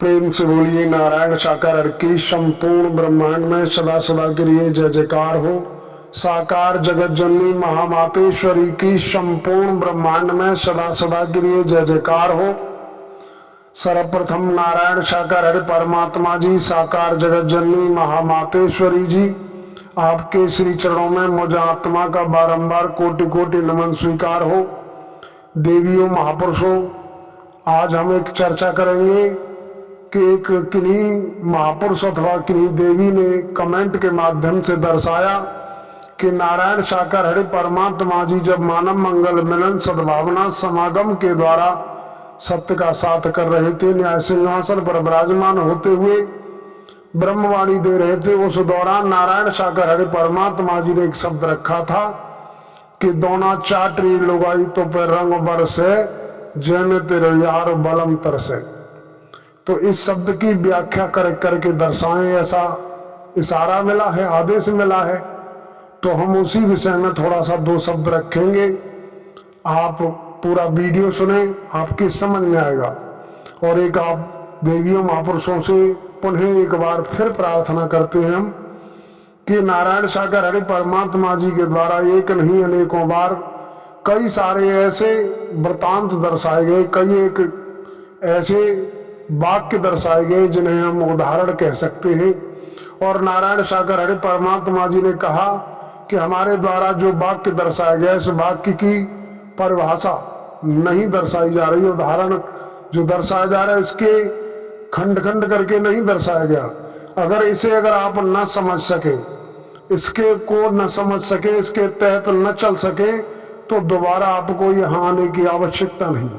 प्रेम से बोलिए नारायण साकार की संपूर्ण ब्रह्मांड में सदा सदा के लिए जय जयकार हो। साकार जगत जननी महामातेश्वरी की संपूर्ण ब्रह्मांड में सदा सदा के लिए जय जयकार हो। सर्वप्रथम नारायण साकार हरि परमात्मा जी, साकार जगत जननी महामातेश्वरी जी, आपके श्री चरणों में मुझ आत्मा का बारंबार कोटि कोटि नमन स्वीकार हो। देवियों महापुरुषों, आज हम एक चर्चा करेंगे कि एक किन्हीं महापुरुष अथवा किन्हीं देवी ने कमेंट के माध्यम से दर्शाया कि नारायण साकार हरि परमात्मा जी जब मानव मंगल मिलन सद्भावना समागम के द्वारा सत्य का साथ कर रहे थे, न्याय सिंहासन पर विराजमान होते हुए ब्रह्मवाणी दे रहे थे, उस दौरान नारायण साकार हरि परमात्मा जी ने एक शब्द रखा था कि दोना चाटरी लुगाई तो पे रंग बरसे जैन तेरे यार बलम तरसे। तो इस शब्द की व्याख्या करके दर्शाएं, ऐसा इशारा मिला है, आदेश मिला है। तो हम उसी विषय में थोड़ा सा दो शब्द रखेंगे। आप पूरा वीडियो सुने, आपकी समझ में आएगा। और एक आप देवियों महापुरुषों से पुनः एक बार फिर प्रार्थना करते हैं हम कि नारायण साकार हरि परमात्मा जी के द्वारा एक नहीं अनेकों बार कई सारे ऐसे वृतांत दर्शाए गए, कई एक ऐसे वाक्य दर्शाए गए जिन्हें हम उदाहरण कह सकते हैं। और नारायण साकार हरि परमात्मा जी ने कहा कि हमारे द्वारा जो वाक्य दर्शाया गया, इस वाक्य की परिभाषा नहीं दर्शाई जा रही, उदाहरण जो दर्शाया जा रहा है इसके खंड खंड करके नहीं दर्शाया गया। अगर आप न समझ सके, इसके को न समझ सके, इसके तहत न चल सके, तो दोबारा आपको यहाँ आने की आवश्यकता नहीं,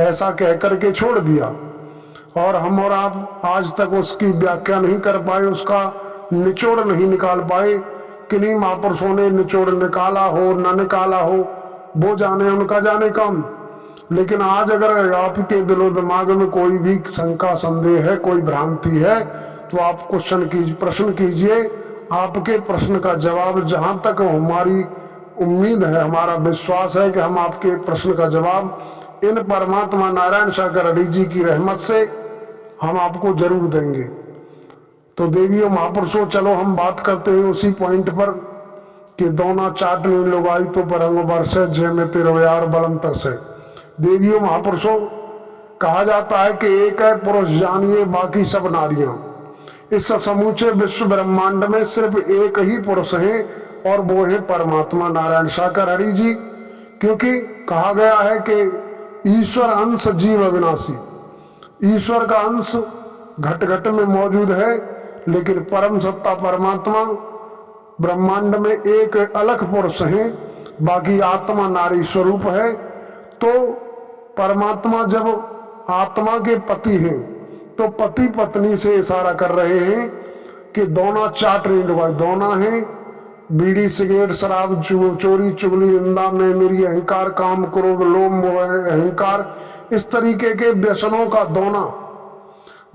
ऐसा कह करके छोड़ दिया। और हम और आप आज तक उसकी व्याख्या नहीं कर पाए, उसका निचोड़ नहीं निकाल पाए। किन्हीं महापुरुषों ने निचोड़ निकाला हो न निकाला हो, वो जाने, उनका जाने कम। लेकिन आज अगर आपके दिलो दिमाग में कोई भी शंका संदेह है, कोई भ्रांति है, तो आप प्रश्न कीजिए। आपके प्रश्न का जवाब, जहां तक हमारी उम्मीद है, हमारा विश्वास है कि हम आपके प्रश्न का जवाब इन परमात्मा नारायण साकार हरि जी की रहमत से हम आपको जरूर देंगे। तो देवियों महापुरुषों, चलो हम बात करते हैं उसी पॉइंट पर कि दोना चाटनी लुगाई तो परंग बरसे जय में तेरो यार बलम तरसे। देवियों महापुरुषों, कहा जाता है कि एक है पुरुष जानिए बाकी सब नारियां। इस समूचे विश्व ब्रह्मांड में सिर्फ एक ही पुरुष है और वो है परमात्मा नारायण साकार हरि जी। क्योंकि कहा गया है कि ईश्वर अंश जीव अविनाशी, ईश्वर का अंश घट घट में मौजूद है, लेकिन परम सत्ता परमात्मा ब्रह्मांड में एक अलग पुरुष है, बाकी आत्मा नारी स्वरूप है। तो परमात्मा जब आत्मा के पति हैं, तो पति पत्नी से इशारा कर रहे हैं कि दोना चाट नहीं लुगाई, दोना है बीड़ी सिगरेट शराब चोरी चुगली निंदा में मेरी अहंकार काम क्रोध लोभ मोह अहंकार, इस तरीके के व्यसनों का दोना,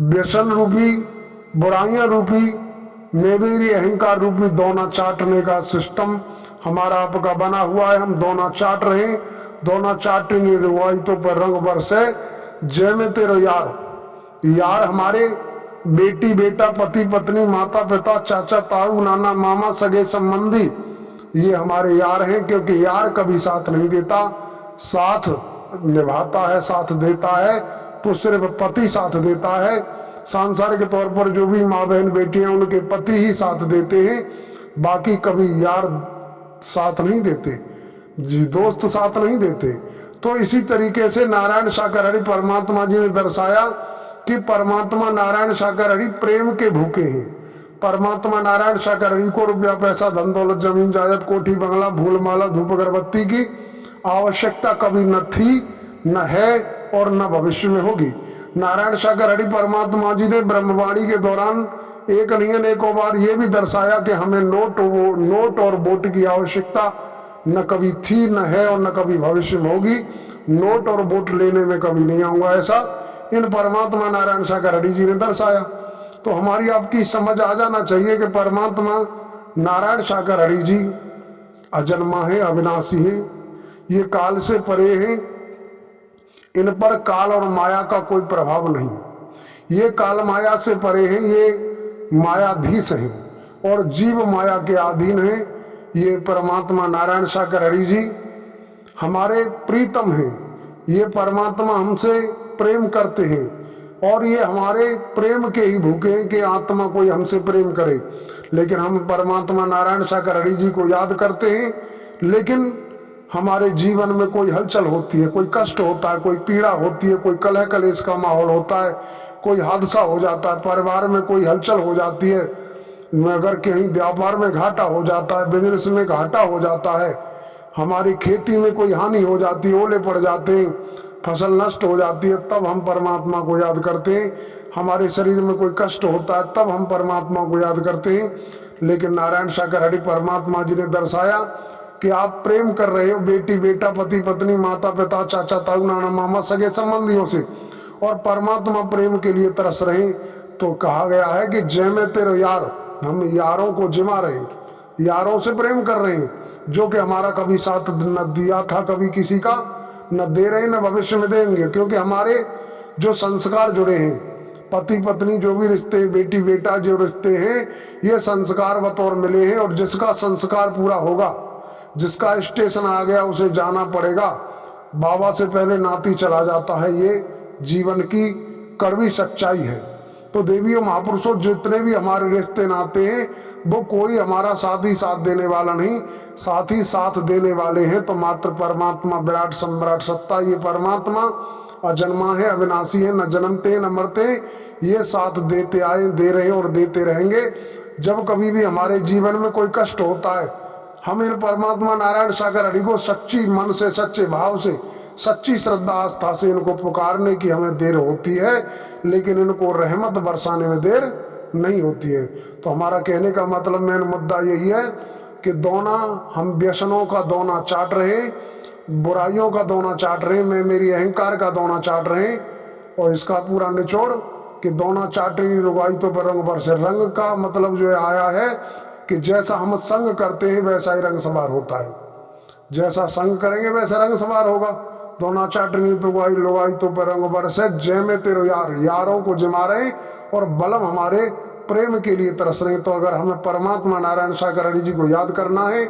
व्यसन रूपी बुराइयां रूपी मेरी अहंकार रूपी दोना चाटने का सिस्टम हमारा आपका बना हुआ है। हम दोना चाट रहे हैं, दोना चाटेंगे रुआई तो पर रंग बरसे जय में तेरो यार। यार हमारे बेटी बेटा पति पत्नी माता पिता चाचा ताऊ नाना मामा सगे संबंधी, ये हमारे यार हैं। क्योंकि यार कभी साथ नहीं देता, साथ निभाता है, साथ देता है तो सिर्फ पति साथ देता है। सांसारिक तौर पर जो भी माँ बहन बेटियां, उनके पति ही साथ देते हैं, बाकी कभी यार साथ नहीं देते जी, दोस्त साथ नहीं देते। तो इसी तरीके से नारायण साकार हरि परमात्मा जी ने दर्शाया कि परमात्मा नारायण साकार हरि प्रेम के भूखे हैं। परमात्मा नारायण साकार हरि को रुपया पैसा धन दौलत जमीन जायदाद कोठी बंगला फूल माला धूप अगरबत्ती की आवश्यकता कभी न थी, न है और न भविष्य में होगी। नारायण साकार हरि परमात्मा जी ने ब्रह्मवाणी के दौरान एक नहीं अनेकों बार ये भी दर्शाया कि हमें नोट और वोट की आवश्यकता न कभी थी, न है और न कभी भविष्य में होगी। नोट और वोट लेने में कभी नहीं आऊंगा, ऐसा इन परमात्मा नारायण साकार हरि जी ने दर्शाया। तो हमारी आपकी समझ आ जाना चाहिए कि परमात्मा नारायण साकार हरि जी अजन्मा है, अविनाशी है, ये काल से परे हैं, इन पर काल और माया का कोई प्रभाव नहीं। ये काल माया से परे हैं, ये मायाधीश हैं और जीव माया के अधीन हैं। ये परमात्मा नारायण सागर हरि जी हमारे प्रीतम हैं। ये परमात्मा हमसे प्रेम करते हैं और ये हमारे प्रेम के ही भूखे हैं कि आत्मा कोई हमसे प्रेम करे। लेकिन हम परमात्मा नारायण सागर हरि जी को याद करते हैं, लेकिन हमारे जीवन में कोई हलचल होती है, कोई कष्ट होता है, कोई पीड़ा होती है, कोई कलह कलेश का माहौल होता है, कोई हादसा हो जाता है, परिवार में कोई हलचल हो जाती है, अगर कहीं व्यापार में घाटा हो जाता है, बिजनेस में घाटा हो जाता है, हमारी खेती में कोई हानि हो जाती है, ओले पड़ जाते हैं, फसल नष्ट हो जाती है, तब हम परमात्मा को याद करते हैं। हमारे शरीर में कोई कष्ट होता है तब हम परमात्मा को याद करते हैं। लेकिन नारायण सागर हरि परमात्मा जी ने दर्शाया कि आप प्रेम कर रहे हो बेटी बेटा पति पत्नी माता पिता चाचा ताऊ नाना मामा सगे संबंधियों से, और परमात्मा प्रेम के लिए तरस रहे। तो कहा गया है कि जय में तेरे यार, हम यारों को जिमा रहे हैं, यारों से प्रेम कर रहे हैं जो कि हमारा कभी साथ न दिया था, कभी किसी का न दे रहे न भविष्य में देंगे, क्योंकि हमारे जो संस्कार जुड़े हैं, पति पत्नी जो भी रिश्ते, बेटी बेटा जो रिश्ते हैं, ये संस्कार बतौर मिले हैं। और जिसका संस्कार पूरा होगा, जिसका स्टेशन आ गया उसे जाना पड़ेगा। बाबा से पहले नाती चला जाता है, ये जीवन की कड़वी सच्चाई है। तो देवियों महापुरुषों जितने भी हमारे रिश्ते नाते हैं वो कोई हमारा साथ ही साथ देने वाला नहीं, साथ ही साथ देने वाले हैं तो मात्र परमात्मा विराट सम्राट सत्ता। ये परमात्मा अजन्मा है, अविनाशी है, न जन्मते न मरते, ये साथ देते आए, दे रहे और देते रहेंगे। जब कभी भी हमारे जीवन में कोई कष्ट होता है, हम इन परमात्मा नारायण सागर हरि को सच्ची मन से, सच्चे भाव से, सच्ची श्रद्धा आस्था से इनको पुकारने की हमें देर होती है, लेकिन इनको रहमत बरसाने में देर नहीं होती है। तो हमारा कहने का मतलब मेन मुद्दा यही है कि दोना हम व्यसनों का दोना चाट रहे, बुराइयों का दोना चाट रहे, मैं मेरी अहंकार का दोना चाट रहे, और इसका पूरा निचोड़ कि दोना चाटनी रुगाई तो पर रंग बरसे। रंग का मतलब जो आया है कि जैसा हम संग करते हैं वैसा ही रंग सवार होता है, जैसा संग करेंगे वैसा रंग सवार होगा। दोना चाटनी रुगाई लुगाई तो पर रंग बरसे, जय में तेरे यार, यारों को जिमा रहे और बलम हमारे प्रेम के लिए तरस रहे। तो अगर हमें परमात्मा नारायण सागर हरि जी को याद करना है,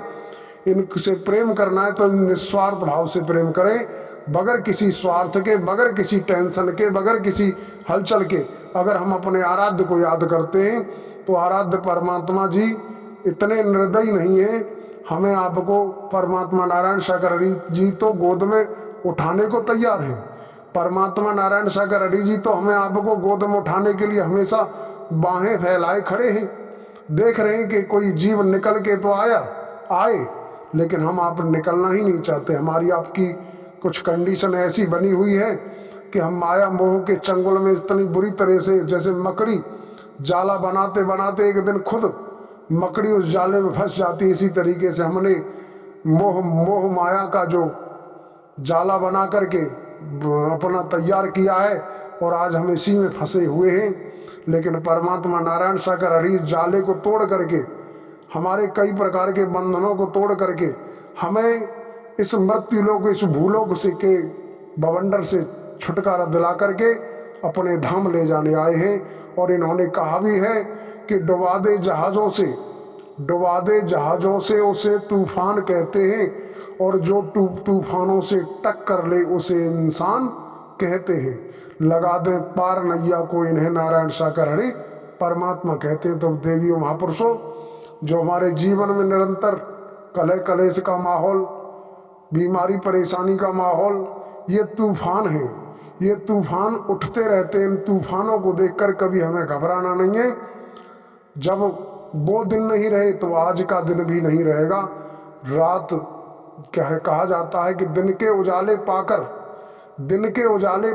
इनसे प्रेम करना है, तो निस्वार्थ भाव से प्रेम करें, बगैर किसी स्वार्थ के, बगैर किसी टेंशन के, बगैर किसी हलचल के। अगर हम अपने आराध्य को याद करते हैं तो आराध्य परमात्मा जी इतने निर्दयी नहीं है, हमें आपको परमात्मा नारायण सागर हरि जी तो गोद में उठाने को तैयार हैं। परमात्मा नारायण सागर हरि जी तो हमें आपको गोद में उठाने के लिए हमेशा बाहें फैलाए खड़े हैं। देख रहे हैं कि कोई जीव निकल के तो आए, लेकिन हम आप निकलना ही नहीं चाहते। हमारी आपकी कुछ कंडीशन ऐसी बनी हुई है कि हम माया मोह के चंगुल में इतनी बुरी तरह से, जैसे मकड़ी जाला बनाते बनाते एक दिन खुद मकड़ी उस जाले में फंस जाती है, इसी तरीके से हमने मोह माया का जो जाला बना करके अपना तैयार किया है और आज हम इसी में फंसे हुए हैं। लेकिन परमात्मा नारायण सागर हरि जाले को तोड़ करके, हमारे कई प्रकार के बंधनों को तोड़ करके हमें इस मृत्यु लोक, इस भूलोक से के बवंडर से छुटकारा दिला करके अपने धाम ले जाने आए हैं। और इन्होंने कहा भी है कि डुबा दे जहाज़ों से उसे तूफान कहते हैं, और जो तूफानों से टक्कर ले उसे इंसान कहते हैं। लगा दें पार नैया को इन्हें नारायण सागर हरि परमात्मा कहते हैं। तो देवियों महापुरुषों, जो हमारे जीवन में निरंतर कलह कलेश का माहौल, बीमारी परेशानी का माहौल, ये तूफान है, ये तूफान उठते रहते हैं। इन तूफानों को देखकर कभी हमें घबराना नहीं है। जब वो दिन नहीं रहे तो आज का दिन भी नहीं रहेगा। रात कहा जाता है कि दिन के उजाले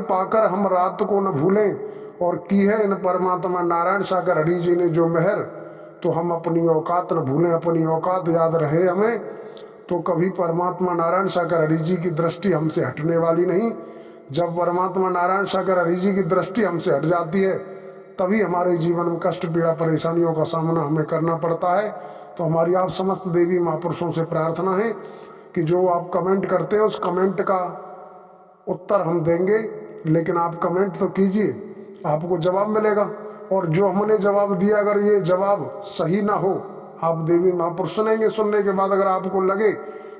पाकर हम रात को न भूलें, और की है इन परमात्मा नारायण सागर हरि जी ने जो मेहर, तो हम अपनी औकात न भूलें, अपनी औकात याद रहे हमें, तो कभी परमात्मा नारायण सागर हरि जी की दृष्टि हमसे हटने वाली नहीं। जब परमात्मा नारायण सागर हरि जी की दृष्टि हमसे हट जाती है तभी हमारे जीवन में कष्ट पीड़ा परेशानियों का सामना हमें करना पड़ता है। तो हमारी आप समस्त देवी महापुरुषों से प्रार्थना है कि जो आप कमेंट करते हैं उस कमेंट का उत्तर हम देंगे, लेकिन आप कमेंट तो कीजिए। आपको जवाब मिलेगा। और जो हमने जवाब दिया, अगर ये जवाब सही ना हो, आप देवी महापुरुष सुनेंगे, सुनने के बाद अगर आपको लगे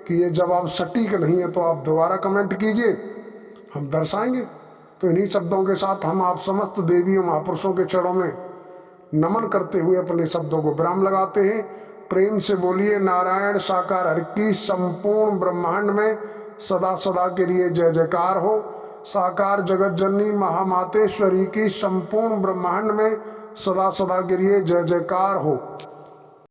कि ये जवाब सटीक नहीं है तो आप दोबारा कमेंट कीजिए, हम दर्शाएंगे। तो इन्हीं शब्दों के साथ हम आप समस्त देवी और महापुरुषों के चरणों में नमन करते हुए अपने शब्दों को विराम लगाते हैं। प्रेम से बोलिए नारायण साकार हरि की संपूर्ण ब्रह्मांड में सदा सदा के लिए जय जयकार हो। साकार जगत जननी महामातेश्वरी की संपूर्ण ब्रह्मांड में सदा सदा के लिए जय जयकार हो।